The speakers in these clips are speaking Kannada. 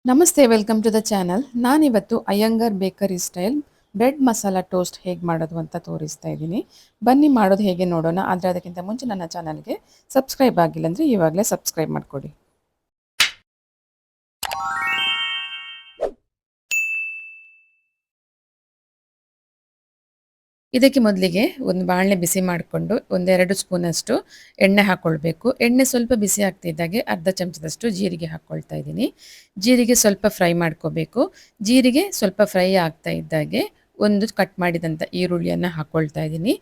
ನಮಸ್ತೆ, ವೆಲ್ಕಮ್ ಟು ದ ಚಾನಲ್. ನಾನಿವತ್ತು Iyengar bakery style bread masala toast ಹೇಗೆ ಮಾಡೋದು ಅಂತ ತೋರಿಸ್ತಾ ಇದ್ದೀನಿ. ಬನ್ನಿ ಮಾಡೋದು ಹೇಗೆ ನೋಡೋಣ. ಆದರೆ ಅದಕ್ಕಿಂತ ಮುಂಚೆ ನನ್ನ ಚಾನಲ್ಗೆ ಸಬ್ಸ್ಕ್ರೈಬ್ ಆಗಿಲ್ಲ ಅಂದರೆ ಇವಾಗಲೇ ಸಬ್ಸ್ಕ್ರೈಬ್ ಮಾಡಿಕೊಡಿ. ಇದಕ್ಕೆ ಮೊದಲಿಗೆ ಒಂದು ಬಾಣಲೆ ಬಿಸಿ ಮಾಡಿಕೊಂಡು ಒಂದೆರಡು ಸ್ಪೂನಷ್ಟು ಎಣ್ಣೆ ಹಾಕ್ಕೊಳ್ಬೇಕು. ಎಣ್ಣೆ ಸ್ವಲ್ಪ ಬಿಸಿ ಆಗ್ತಿದ್ದಾಗೆ ಅರ್ಧ ಚಮಚದಷ್ಟು ಜೀರಿಗೆ ಹಾಕ್ಕೊಳ್ತಾ ಇದ್ದೀನಿ. ಜೀರಿಗೆ ಸ್ವಲ್ಪ ಫ್ರೈ ಮಾಡ್ಕೋಬೇಕು. ಜೀರಿಗೆ ಸ್ವಲ್ಪ ಫ್ರೈ ಆಗ್ತಾ ಇದ್ದಾಗೆ ಒಂದು ಕಟ್ ಮಾಡಿದಂಥ ಈರುಳ್ಳಿಯನ್ನು ಹಾಕ್ಕೊಳ್ತಾ ಇದ್ದೀನಿ.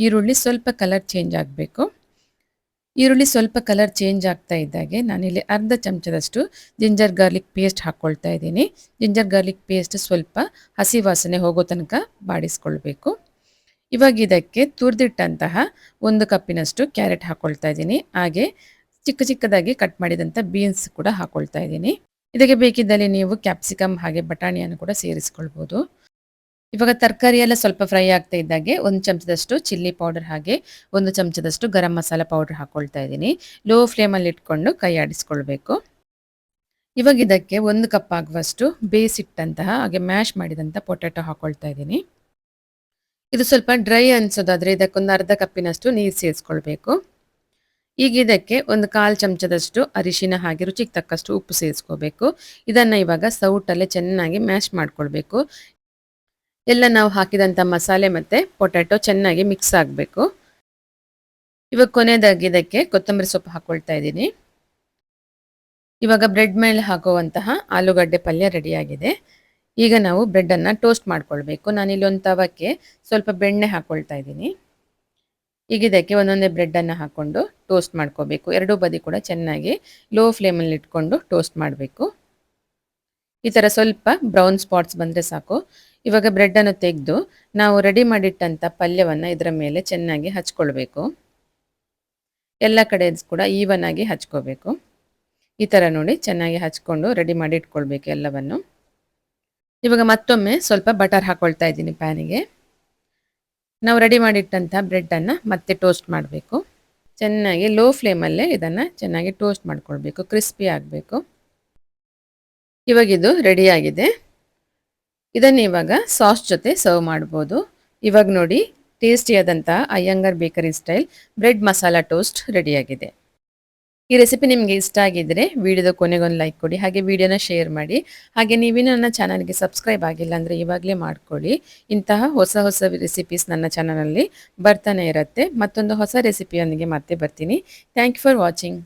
ಈರುಳ್ಳಿ ಸ್ವಲ್ಪ ಕಲರ್ ಚೇಂಜ್ ಆಗಬೇಕು. ಈರುಳ್ಳಿ ಸ್ವಲ್ಪ ಕಲರ್ ಚೇಂಜ್ ಆಗ್ತಾ ಇದ್ದಾಗೆ ನಾನಿಲ್ಲಿ ಅರ್ಧ ಚಮಚದಷ್ಟು ಜಿಂಜರ್ ಗಾರ್ಲಿಕ್ ಪೇಸ್ಟ್ ಹಾಕ್ಕೊಳ್ತಾ ಇದ್ದೀನಿ. ಜಿಂಜರ್ ಗಾರ್ಲಿಕ್ ಪೇಸ್ಟ್ ಸ್ವಲ್ಪ ಹಸಿ ವಾಸನೆ ಹೋಗೋ ತನಕ ಬಾಡಿಸ್ಕೊಳ್ಬೇಕು. ಇವಾಗ ಇದಕ್ಕೆ ತುರಿದಿಟ್ಟಂತಹ ಒಂದು ಕಪ್ಪಿನಷ್ಟು ಕ್ಯಾರೆಟ್ ಹಾಕ್ಕೊಳ್ತಾ ಇದ್ದೀನಿ. ಹಾಗೆ ಚಿಕ್ಕ ಚಿಕ್ಕದಾಗಿ ಕಟ್ ಮಾಡಿದಂಥ ಬೀನ್ಸ್ ಕೂಡ ಹಾಕ್ಕೊಳ್ತಾ ಇದ್ದೀನಿ. ಇದಕ್ಕೆ ಬೇಕಿದ್ದಲ್ಲಿ ನೀವು ಕ್ಯಾಪ್ಸಿಕಮ್ ಹಾಗೆ ಬಟಾಣಿಯನ್ನು ಕೂಡ ಸೇರಿಸ್ಕೊಳ್ಬೋದು. ಇವಾಗ ತರಕಾರಿ ಎಲ್ಲ ಸ್ವಲ್ಪ ಫ್ರೈ ಆಗ್ತಾ ಇದ್ದಾಗೆ ಒಂದು ಚಮಚದಷ್ಟು ಚಿಲ್ಲಿ ಪೌಡರ್ ಹಾಗೆ ಒಂದು ಚಮಚದಷ್ಟು ಗರಂ ಮಸಾಲ ಪೌಡರ್ ಹಾಕ್ಕೊಳ್ತಾ ಇದ್ದೀನಿ. ಲೋ ಫ್ಲೇಮಲ್ಲಿ ಇಟ್ಕೊಂಡು ಕೈ ಆಡಿಸ್ಕೊಳ್ಬೇಕು. ಇವಾಗ ಇದಕ್ಕೆ ಒಂದು ಕಪ್ ಆಗುವಷ್ಟು ಬೇಯಿಸಿಟ್ಟಂತಹ ಹಾಗೆ ಮ್ಯಾಶ್ ಮಾಡಿದಂಥ ಪೊಟ್ಯಾಟೊ ಹಾಕ್ಕೊಳ್ತಾ ಇದ್ದೀನಿ. ಇದು ಸ್ವಲ್ಪ ಡ್ರೈ ಅನ್ಸೋದಾದ್ರೆ ಇದಕ್ಕೊಂದು ಅರ್ಧ ಕಪ್ಪಿನಷ್ಟು ನೀರು ಸೇರಿಸ್ಕೊಳ್ಬೇಕು. ಈಗ ಇದಕ್ಕೆ ಒಂದು 1/4 ಚಮಚದಷ್ಟು ಅರಿಶಿನ ಹಾಗೆ ರುಚಿಗೆ ತಕ್ಕಷ್ಟು ಉಪ್ಪು ಸೇರಿಸ್ಕೋಬೇಕು. ಇದನ್ನು ಇವಾಗ ಸೌಟಲ್ಲೇ ಚೆನ್ನಾಗಿ ಮ್ಯಾಶ್ ಮಾಡ್ಕೊಳ್ಬೇಕು. ಎಲ್ಲ ನಾವು ಹಾಕಿದಂಥ ಮಸಾಲೆ ಮತ್ತು ಪೊಟ್ಯಾಟೊ ಚೆನ್ನಾಗಿ ಮಿಕ್ಸ್ ಆಗಬೇಕು. ಇವಾಗ ಕೊನೆಯದಾಗಿ ಇದಕ್ಕೆ ಕೊತ್ತಂಬರಿ ಸೊಪ್ಪು ಹಾಕ್ಕೊಳ್ತಾ ಇದ್ದೀನಿ. ಇವಾಗ ಬ್ರೆಡ್ ಮೇಲೆ ಹಾಕುವಂತಹ ಆಲೂಗಡ್ಡೆ ಪಲ್ಯ ರೆಡಿಯಾಗಿದೆ. ಈಗ ನಾವು ಬ್ರೆಡ್ಡನ್ನು ಟೋಸ್ಟ್ ಮಾಡ್ಕೊಳ್ಬೇಕು. ನಾನಿಲ್ಲಿ ಒಂದು ತವಕ್ಕೆ ಸ್ವಲ್ಪ ಬೆಣ್ಣೆ ಹಾಕ್ಕೊಳ್ತಾ ಇದ್ದೀನಿ. ಈಗ ಇದಕ್ಕೆ ಒಂದೊಂದೇ ಬ್ರೆಡ್ಡನ್ನು ಹಾಕ್ಕೊಂಡು ಟೋಸ್ಟ್ ಮಾಡ್ಕೋಬೇಕು. ಎರಡೂ ಬದಿ ಕೂಡ ಚೆನ್ನಾಗಿ ಲೋ ಫ್ಲೇಮಲ್ಲಿ ಇಟ್ಕೊಂಡು ಟೋಸ್ಟ್ ಮಾಡಬೇಕು. ಈ ಥರ ಸ್ವಲ್ಪ ಬ್ರೌನ್ ಸ್ಪಾಟ್ಸ್ ಬಂದರೆ ಸಾಕು. ಇವಾಗ ಬ್ರೆಡ್ಡನ್ನು ತೆಗೆದು ನಾವು ರೆಡಿ ಮಾಡಿಟ್ಟಂಥ ಪಲ್ಯವನ್ನು ಇದರ ಮೇಲೆ ಚೆನ್ನಾಗಿ ಹಚ್ಕೊಳ್ಬೇಕು. ಎಲ್ಲ ಕಡೆ ಕೂಡ ಈವನ್ ಆಗಿ ಹಚ್ಕೋಬೇಕು. ಈ ಥರ ನೋಡಿ ಚೆನ್ನಾಗಿ ಹಚ್ಕೊಂಡು ರೆಡಿ ಮಾಡಿ ಇಟ್ಕೊಳ್ಬೇಕು ಎಲ್ಲವನ್ನು. ಇವಾಗ ಮತ್ತೊಮ್ಮೆ ಸ್ವಲ್ಪ ಬಟರ್ ಹಾಕ್ಕೊಳ್ತಾ ಇದ್ದೀನಿ ಪ್ಯಾನಿಗೆ. ನಾವು ರೆಡಿ ಮಾಡಿಟ್ಟಂಥ ಬ್ರೆಡ್ಡನ್ನು ಮತ್ತೆ ಟೋಸ್ಟ್ ಮಾಡಬೇಕು. ಚೆನ್ನಾಗಿ ಲೋ ಫ್ಲೇಮಲ್ಲೇ ಇದನ್ನು ಚೆನ್ನಾಗಿ ಟೋಸ್ಟ್ ಮಾಡ್ಕೊಳ್ಬೇಕು. ಕ್ರಿಸ್ಪಿ ಆಗಬೇಕು. ಇವಾಗ ಇದು ರೆಡಿಯಾಗಿದೆ. ಇದನ್ನು ಇವಾಗ ಸಾಸ್ ಜೊತೆ ಸರ್ವ್ ಮಾಡ್ಬೋದು. ಇವಾಗ ನೋಡಿ ಟೇಸ್ಟಿಯಾದಂಥ Iyengar bakery style bread masala toast ರೆಡಿಯಾಗಿದೆ. ಈ ರೆಸಿಪಿ ನಿಮಗೆ ಇಷ್ಟ ಆಗಿದ್ದರೆ ವಿಡಿಯೋದ ಕೊನೆಗೊಂದು ಲೈಕ್ ಕೊಡಿ. ಹಾಗೆ ವಿಡಿಯೋನ ಶೇರ್ ಮಾಡಿ. ಹಾಗೆ ನೀವಿನ್ನೂ ನನ್ನ ಚಾನಲ್ಗೆ ಸಬ್ಸ್ಕ್ರೈಬ್ ಆಗಿಲ್ಲ ಅಂದರೆ ಇವಾಗಲೇ ಮಾಡ್ಕೊಳ್ಳಿ. ಇಂತಹ ಹೊಸ ಹೊಸ ರೆಸಿಪೀಸ್ ನನ್ನ ಚಾನಲಲ್ಲಿ ಬರ್ತಾನೆ ಇರುತ್ತೆ. ಮತ್ತೊಂದು ಹೊಸ ರೆಸಿಪಿಯೊಂದಿಗೆ ಮತ್ತೆ ಬರ್ತೀನಿ. Thank you for watching.